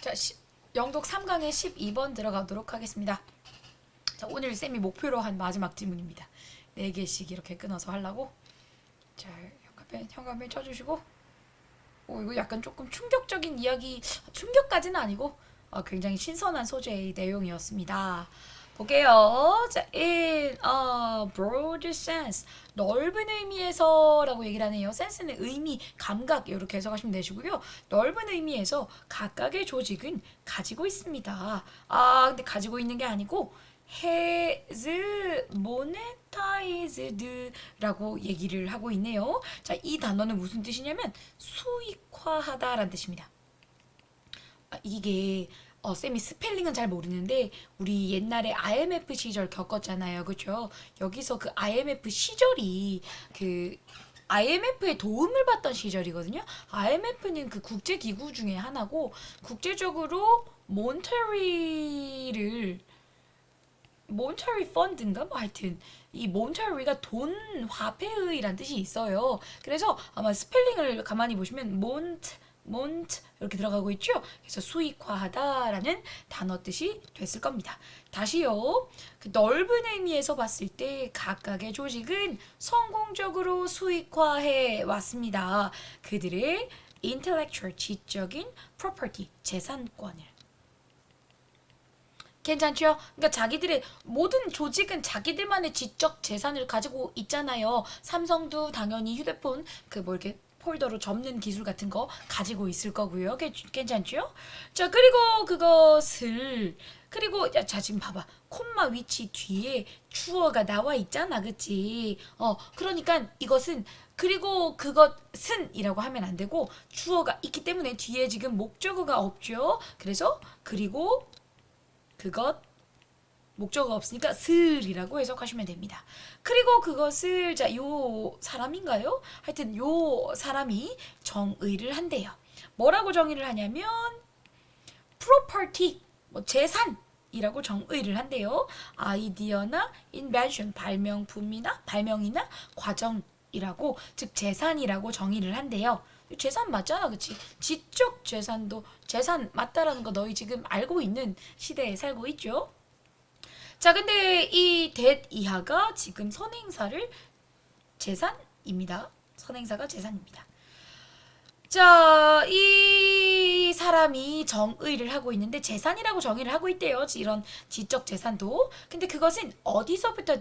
자, 영독 3강의 12번 들어가도록 하겠습니다. 자, 오늘 쌤이 목표로 한 마지막 질문입니다. 4개씩 이렇게 끊어서 하려고. 자, 현관펜 쳐주시고. 이거 약간 조금 충격적인 이야기, 충격까지는 아니고 굉장히 신선한 소재의 내용이었습니다. 볼게요. 자, in a broad sense, 넓은 의미에서 라고 얘기를 하네요. sense는 의미, 감각 이렇게 해석하시면 되시고요. 넓은 의미에서 각각의 조직은 가지고 있습니다. 근데 가지고 있는 게 아니고 has monetized 라고 얘기를 하고 있네요. 자, 이 단어는 무슨 뜻이냐면 수익화하다라는 뜻입니다. 이게 쌤이 스펠링은 잘 모르는데 우리 옛날에 IMF 시절 겪었잖아요. 그렇죠? 여기서 그 IMF 시절이 그 IMF의 도움을 받던 시절이거든요. IMF는 그 국제기구 중에 하나고 국제적으로 몬터리 펀드인가? 뭐 하여튼 이 몬터리가 돈 화폐의란 뜻이 있어요. 그래서 아마 스펠링을 가만히 보시면 몬트 이렇게 들어가고 있죠. 그래서 수익화하다라는 단어 뜻이 됐을 겁니다. 다시요. 그 넓은 의미에서 봤을 때 각각의 조직은 성공적으로 수익화해 왔습니다. 그들의 intellectual 지적인 property 재산권을. 괜찮죠? 그러니까 자기들의 모든 조직은 자기들만의 지적 재산을 가지고 있잖아요. 삼성도 당연히 휴대폰 이렇게 폴더로 접는 기술 같은 거 가지고 있을 거고요. 괜찮죠? 자, 그리고 자, 지금 봐봐. 콤마 위치 뒤에 주어가 나와 있잖아. 그치? 그러니까 이것은 그리고 그것은 이라고 하면 안 되고 주어가 있기 때문에 뒤에 지금 목적어가 없죠. 그래서 그리고 그것 목적어가 없으니까 슬이라고 해석하시면 됩니다. 그리고 그것을 요 사람인가요? 하여튼 요 사람이 정의를 한대요. 뭐라고 정의를 하냐면 property 재산이라고 정의를 한대요. 아이디어나 invention 발명이나 과정이라고 즉 재산이라고 정의를 한대요. 재산 맞잖아, 그치? 지적 재산도 재산 맞다라는 거 너희 지금 알고 있는 시대에 살고 있죠? 자, 근데 이 that 이하가 지금 선행사를 재산입니다. 선행사가 재산입니다. 자, 이 사람이 정의를 하고 있는데 재산이라고 정의를 하고 있대요. 이런 지적 재산도. 근데 그것은 어디서부터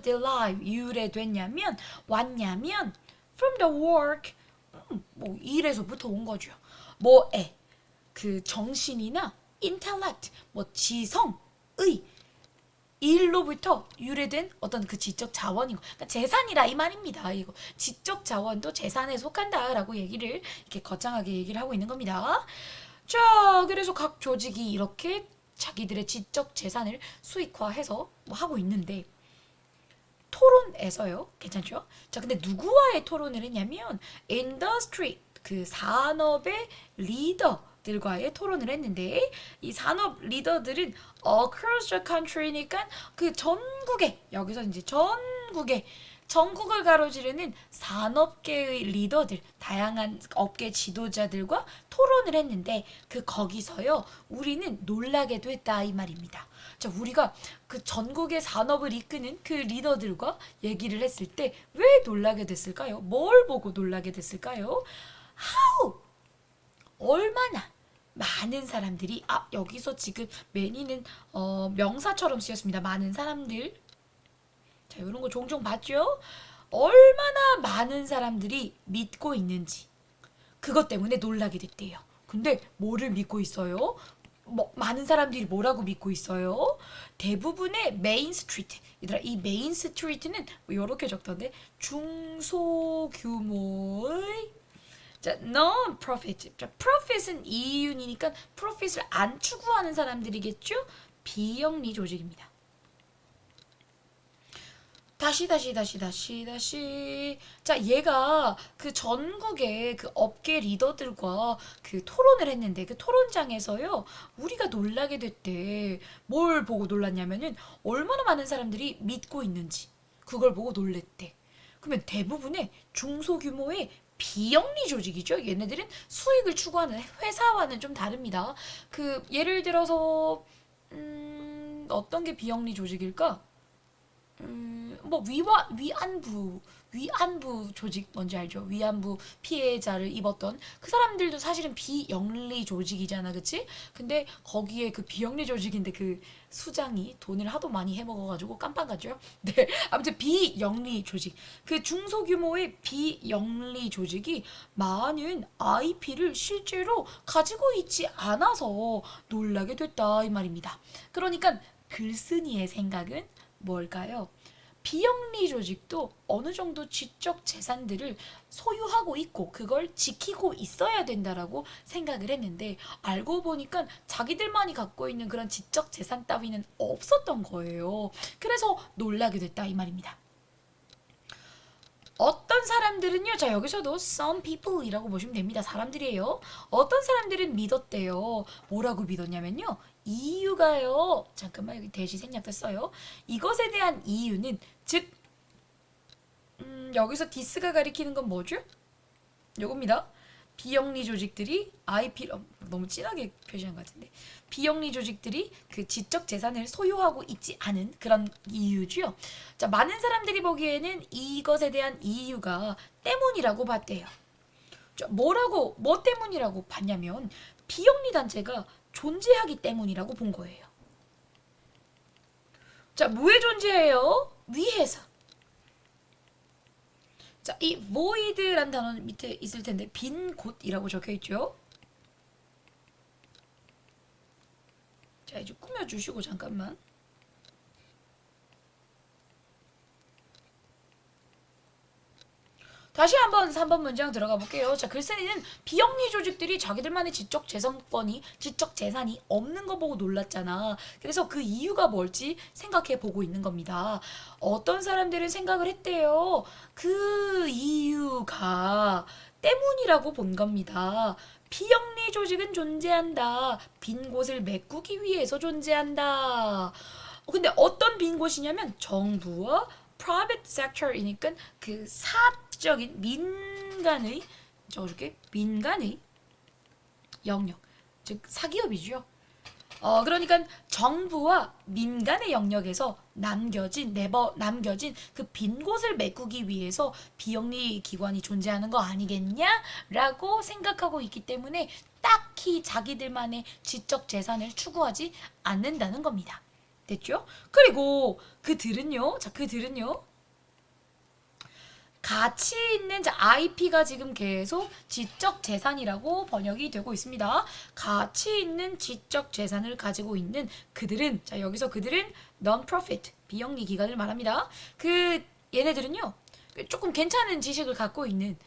왔냐면 from the work 일에서부터 온 거죠. 뭐에 그 정신이나 intellect 지성의 일로부터 유래된 어떤 그 지적 자원인 거. 그러니까 재산이라 이 말입니다. 이거 지적 자원도 재산에 속한다라고 얘기를 이렇게 거창하게 얘기를 하고 있는 겁니다. 자, 그래서 각 조직이 이렇게 자기들의 지적 재산을 수익화해서 하고 있는데 토론에서요. 괜찮죠? 자, 근데 누구와의 토론을 했냐면 인더스트리 그 산업의 리더들과의 토론을 했는데 이 산업 리더들은 across the country니까 그 전국에 여기서 이제 전국을 가로지르는 산업계의 리더들, 다양한 업계 지도자들과 토론을 했는데 거기서요 우리는 놀라게 됐다 이 말입니다. 자, 우리가 그 전국의 산업을 이끄는 그 리더들과 얘기를 했을 때 왜 놀라게 됐을까요? 뭘 보고 놀라게 됐을까요? How? 얼마나 많은 사람들이 여기서 지금 many는 명사처럼 쓰였습니다. 많은 사람들. 자, 이런 거 종종 봤죠? 얼마나 많은 사람들이 믿고 있는지 그것 때문에 놀라게 됐대요. 근데 뭐를 믿고 있어요? 많은 사람들이 뭐라고 믿고 있어요? 대부분의 메인 스트리트. 얘들아, 이 메인 스트리트는 이렇게 적던데 중소규모의 non-profit. profit은 이윤이니까 profit을 안 추구하는 사람들이겠죠? 비영리 조직입니다. 다시. 자, 얘가 그 전국의 그 업계 리더들과 그 토론을 했는데 그 토론장에서요, 우리가 놀라게 됐대. 뭘 보고 놀랐냐면은 얼마나 많은 사람들이 믿고 있는지 그걸 보고 놀랬대. 그러면 대부분의 중소규모의 비영리 조직이죠. 얘네들은 수익을 추구하는 회사와는 좀 다릅니다. 그 예를 들어서 어떤 게 비영리 조직일까? 뭐 위안부 조직 뭔지 알죠? 위안부 피해자를 입었던 그 사람들도 사실은 비영리 조직이잖아, 그치? 근데 거기에 그 비영리 조직인데 그 수장이 돈을 하도 많이 해먹어가지고 깜빡하죠. 네, 아무튼 비영리 조직, 그 중소규모의 비영리 조직이 많은 IP를 실제로 가지고 있지 않아서 놀라게 됐다 이 말입니다. 그러니까 글쓴이의 생각은 뭘까요? 비영리 조직도 어느 정도 지적 재산들을 소유하고 있고 그걸 지키고 있어야 된다라고 생각을 했는데 알고 보니까 자기들만이 갖고 있는 그런 지적 재산 따위는 없었던 거예요. 그래서 놀라게 됐다 이 말입니다. 어떤 사람들은요, 자 여기서도 some people이라고 보시면 됩니다. 사람들이에요. 어떤 사람들은 믿었대요. 뭐라고 믿었냐면요, 이유가요. 잠깐만, 여기 대시 생략됐어요. 이것에 대한 이유는 즉 여기서 디스가 가리키는 건 뭐죠? 요겁니다. 비영리 조직들이 IP 너무 진하게 표시한 것 같은데, 비영리 조직들이 그 지적 재산을 소유하고 있지 않은 그런 이유죠. 자, 많은 사람들이 보기에는 이것에 대한 이유가 때문이라고 봤대요. 자, 뭐 때문이라고 봤냐면 비영리 단체가 존재하기 때문이라고 본 거예요. 자, 왜 존재해요? 위해서. 자, 이 void란 단어 밑에 있을 텐데 빈 곳이라고 적혀 있죠. 자, 이제 꾸며주시고 잠깐만. 다시 한번 3번 문장 들어가 볼게요. 자, 글쓴이는 비영리 조직들이 자기들만의 지적 재산이 없는 거 보고 놀랐잖아. 그래서 그 이유가 뭘지 생각해 보고 있는 겁니다. 어떤 사람들은 생각을 했대요. 그 이유가 때문이라고 본 겁니다. 비영리 조직은 존재한다. 빈 곳을 메꾸기 위해서 존재한다. 근데 어떤 빈 곳이냐면 정부와 private sector이니까 그 사적인 민간의, 적어줄게, 민간의 영역, 즉 사기업이죠. 그러니까 정부와 민간의 영역에서 남겨진 그 빈 곳을 메꾸기 위해서 비영리 기관이 존재하는 거 아니겠냐라고 생각하고 있기 때문에 딱히 자기들만의 지적 재산을 추구하지 않는다는 겁니다. 됐죠? 그리고 그들은요, 가치 있는, 자, IP가 지금 계속 지적 재산이라고 번역이 되고 있습니다. 가치 있는 지적 재산을 가지고 있는 그들은, 자, 여기서 그들은 non-profit, 비영리 기관을 말합니다. 얘네들은요, 조금 괜찮은 지식을 갖고 있는,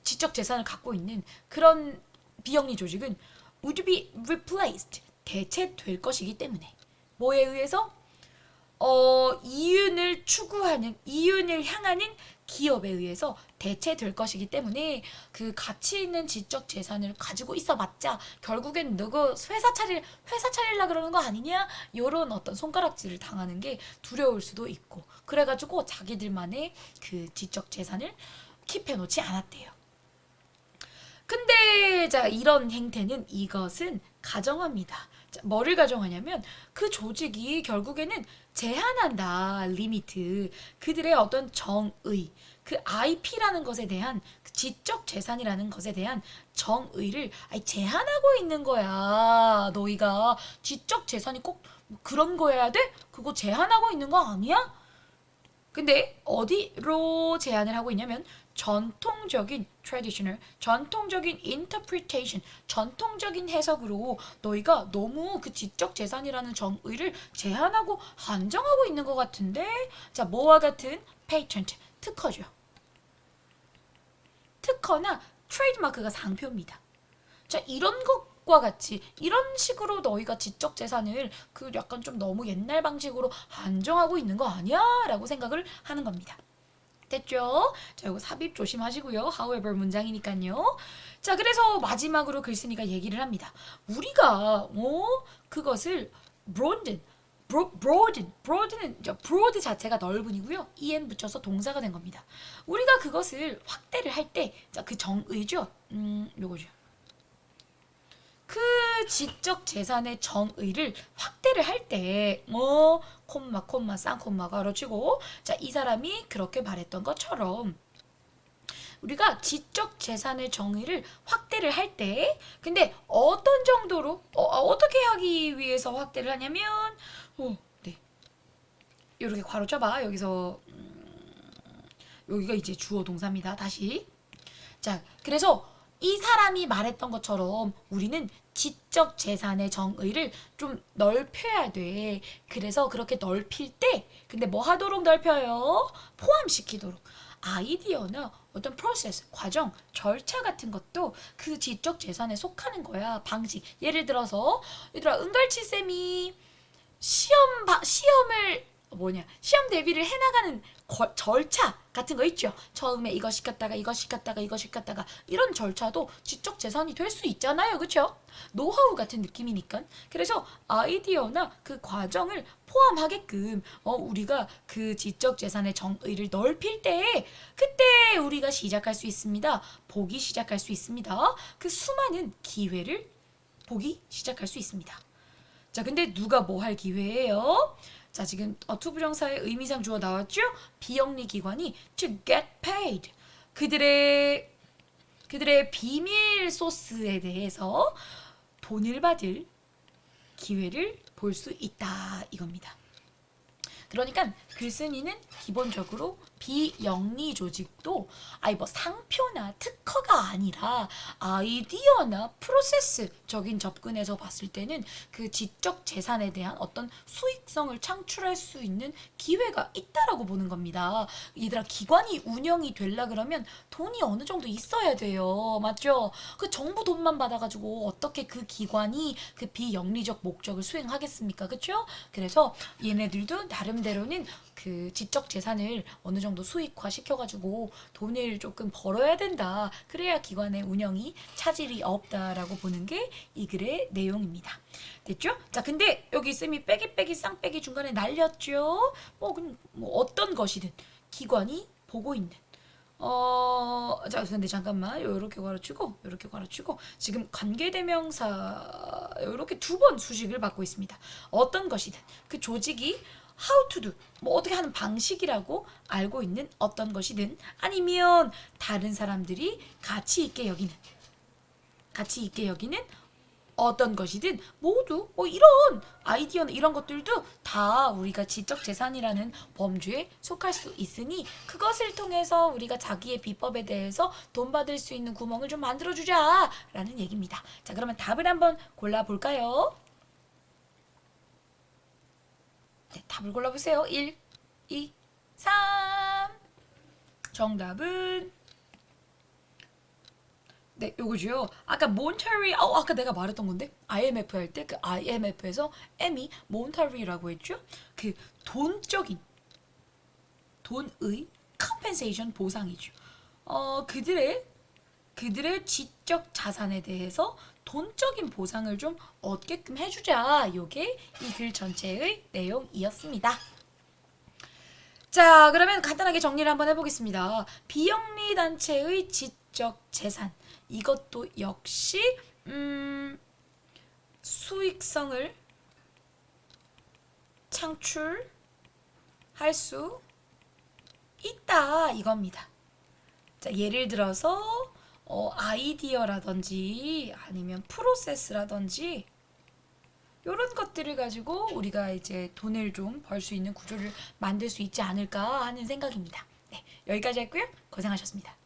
지적 재산을 갖고 있는 그런 비영리 조직은 would be replaced, 대체될 것이기 때문에. 뭐에 의해서? 이윤을 향하는 기업에 의해서 대체될 것이기 때문에 그 가치 있는 지적 재산을 가지고 있어봤자 결국엔 너가 회사 차릴라 그러는 거 아니냐? 요런 어떤 손가락질을 당하는 게 두려울 수도 있고, 그래가지고 자기들만의 그 지적 재산을 킵해 놓지 않았대요. 근데 자, 이런 행태는 이것은 가정합니다. 자, 뭐를 가정하냐면 그 조직이 결국에는 제한한다, 리미트. 그들의 어떤 정의, 그 IP라는 것에 대한, 그 지적 재산이라는 것에 대한 정의를 제한하고 있는 거야. 너희가 지적 재산이 꼭 그런 거여야 돼? 그거 제한하고 있는 거 아니야? 근데 어디로 제한을 하고 있냐면 전통적인 interpretation, 전통적인 해석으로 너희가 너무 그 지적 재산이라는 정의를 제한하고 한정하고 있는 것 같은데, 자, 뭐와 같은? patent, 특허죠. 특허나 트레이드마크가 상표입니다. 자, 이런 것과 같이 이런 식으로 너희가 지적 재산을 그 약간 좀 너무 옛날 방식으로 한정하고 있는 거 아니야? 라고 생각을 하는 겁니다. 됐죠? 자, 이거 삽입 조심하시고요. however 문장이니까요. 자, 그래서 마지막으로 글쓴이가 얘기를 합니다. 우리가 그것을 broaden, broad는 broad 자체가 넓은이고요. en 붙여서 동사가 된 겁니다. 우리가 그것을 확대를 할 때, 자, 그 정의죠. 요거죠. 그 지적 재산의 정의를 확대를 할 때, 콤마, 쌍콤마 가로치고, 자, 이 사람이 그렇게 말했던 것처럼, 우리가 지적 재산의 정의를 확대를 할 때, 근데 어떤 정도로, 어떻게 하기 위해서 확대를 하냐면, 네. 이렇게 괄호 쳐봐. 여기서, 여기가 이제 주어 동사입니다. 다시. 자, 그래서 이 사람이 말했던 것처럼 우리는 지적 재산의 정의를 좀 넓혀야 돼. 그래서 그렇게 넓힐 때, 근데 뭐 하도록 넓혀요? 포함시키도록. 아이디어나 어떤 프로세스, 과정, 절차 같은 것도 그 지적 재산에 속하는 거야. 방식. 예를 들어서, 얘들아, 은갈치 쌤이 시험 대비를 해나가는 절차 같은 거 있죠. 처음에 이거 시켰다가 이런 절차도 지적 재산이 될 수 있잖아요. 그렇죠? 노하우 같은 느낌이니까. 그래서 아이디어나 그 과정을 포함하게끔 우리가 그 지적 재산의 정의를 넓힐 때 그때 우리가 시작할 수 있습니다. 보기 시작할 수 있습니다. 그 수많은 기회를 보기 시작할 수 있습니다. 자, 근데 누가 뭐 할 기회예요? 자, 지금 투부정사의 의미상 주어 나왔죠? 비영리 기관이 to get paid. 그들의 비밀 소스에 대해서 돈을 받을 기회를 볼 수 있다 이겁니다. 그러니까 글쓴이는 기본적으로 비영리 조직도 뭐 상표나 특허가 아니라 아이디어나 프로세스적인 접근에서 봤을 때는 그 지적 재산에 대한 어떤 수익성을 창출할 수 있는 기회가 있다라고 보는 겁니다. 얘들아, 기관이 운영이 되려 그러면 돈이 어느 정도 있어야 돼요. 맞죠? 그 정부 돈만 받아가지고 어떻게 그 기관이 그 비영리적 목적을 수행하겠습니까? 그렇죠? 그래서 얘네들도 나름대로는 그 지적 재산을 어느 정도 수익화 시켜가지고 돈을 조금 벌어야 된다. 그래야 기관의 운영이 차질이 없다라고 보는 게 이 글의 내용입니다. 됐죠? 자, 근데 여기 쌤이 빼기 쌍빼기 중간에 날렸죠? 뭐 어떤 것이든 기관이 보고 있는 자, 근데 잠깐만. 요렇게 가르치고, 요렇게 가르치고, 지금 관계대명사, 요렇게 두 번 수식을 받고 있습니다. 어떤 것이든, 그 조직이 how to do, 뭐 어떻게 하는 방식이라고 알고 있는 어떤 것이든, 아니면 다른 사람들이 가치 있게 여기는 어떤 것이든 모두 이런 아이디어나 이런 것들도 다 우리가 지적 재산이라는 범주에 속할 수 있으니 그것을 통해서 우리가 자기의 비법에 대해서 돈 받을 수 있는 구멍을 좀 만들어주자 라는 얘기입니다. 자, 그러면 답을 한번 골라볼까요? 네, 답을 골라보세요. 1, 2, 3. 정답은 네, 요거죠. 아까 몬타리, 아까 내가 말했던 건데 IMF 할 때 그 IMF에서 M이 몬타리라고 했죠. 그 돈의 compensation 보상이죠. 그들의 지적 자산에 대해서 돈적인 보상을 좀 얻게끔 해주자. 요게 이 글 전체의 내용이었습니다. 자, 그러면 간단하게 정리를 한번 해보겠습니다. 비영리 단체의 지적 재산. 이것도 역시 수익성을 창출할 수 있다 이겁니다. 자, 예를 들어서 아이디어라든지 아니면 프로세스라든지 이런 것들을 가지고 우리가 이제 돈을 좀 벌 수 있는 구조를 만들 수 있지 않을까 하는 생각입니다. 네, 여기까지 했고요. 고생하셨습니다.